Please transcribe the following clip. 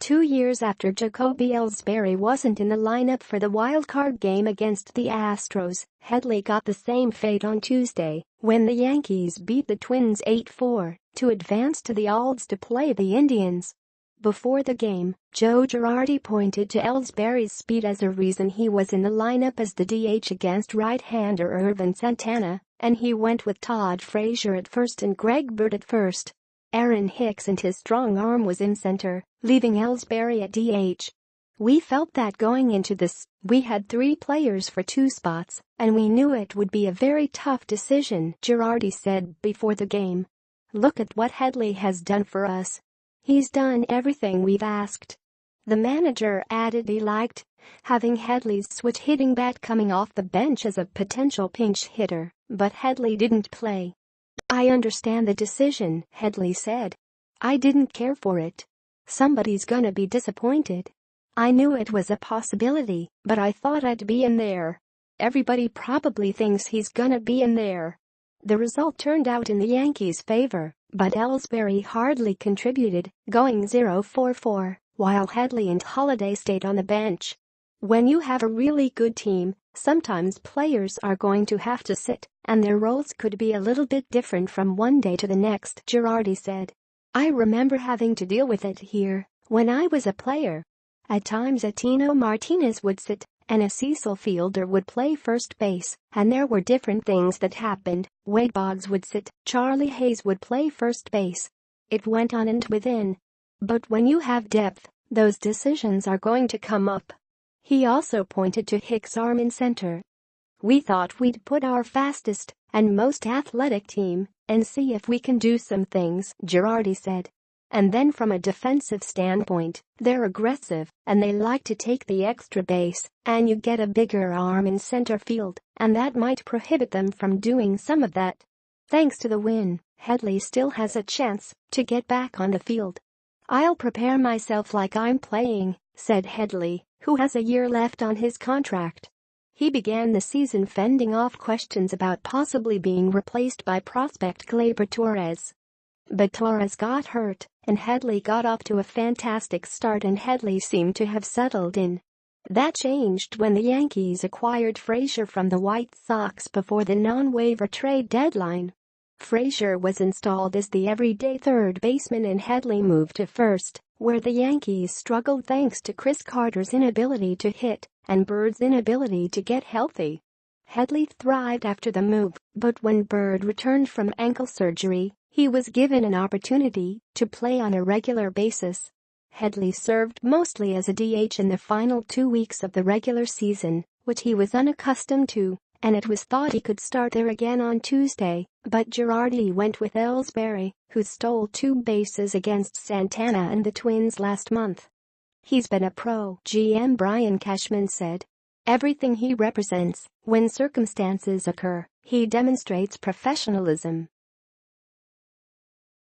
2 years after Jacoby Ellsbury wasn't in the lineup for the wildcard game against the Astros, Headley got the same fate on Tuesday when the Yankees beat the Twins 8-4 to advance to the Alds to play the Indians. Before the game, Joe Girardi pointed to Ellsbury's speed as a reason he was in the lineup as the DH against right-hander Ervin Santana, and he went with Todd Frazier at first and Greg Bird at first. Aaron Hicks and his strong arm was in center, leaving Ellsbury at DH. "We felt that going into this, we had 3 players for 2 spots, and we knew it would be a very tough decision," Girardi said before the game. "Look at what Headley has done for us. He's done everything we've asked." The manager added he liked having Headley's switch-hitting bat coming off the bench as a potential pinch hitter, but Headley didn't play. "I understand the decision," Headley said. "I didn't care for it. Somebody's gonna be disappointed. I knew it was a possibility, but I thought I'd be in there. Everybody probably thinks he's gonna be in there." The result turned out in the Yankees' favor, but Ellsbury hardly contributed, going 0 for 4, while Headley and Holliday stayed on the bench. "When you have a really good team, sometimes players are going to have to sit, and their roles could be a little bit different from one day to the next," Girardi said. "I remember having to deal with it here when I was a player. At times a Tino Martinez would sit, and a Cecil Fielder would play first base, and there were different things that happened. Wade Boggs would sit, Charlie Hayes would play first base. It went on and within. But when you have depth, those decisions are going to come up." He also pointed to Hicks' arm in center. "We thought we'd put our fastest and most athletic team and see if we can do some things," Girardi said. "And then from a defensive standpoint, they're aggressive and they like to take the extra base, and you get a bigger arm in center field, and that might prohibit them from doing some of that." Thanks to the win, Headley still has a chance to get back on the field. "I'll prepare myself like I'm playing," said Headley, who has a year left on his contract. He began the season fending off questions about possibly being replaced by prospect Gleyber Torres. But Torres got hurt, and Headley got off to a fantastic start, and Headley seemed to have settled in. That changed when the Yankees acquired Frazier from the White Sox before the non-waiver trade deadline. Frazier was installed as the everyday third baseman and Headley moved to first, where the Yankees struggled thanks to Chris Carter's inability to hit and Bird's inability to get healthy. Headley thrived after the move, but when Bird returned from ankle surgery, he was given an opportunity to play on a regular basis. Headley served mostly as a DH in the final 2 weeks of the regular season, which he was unaccustomed to, and it was thought he could start there again on Tuesday, but Girardi went with Ellsbury, who stole 2 bases against Santana and the Twins last month. "He's been a pro," GM Brian Cashman said. "Everything he represents, when circumstances occur, he demonstrates professionalism.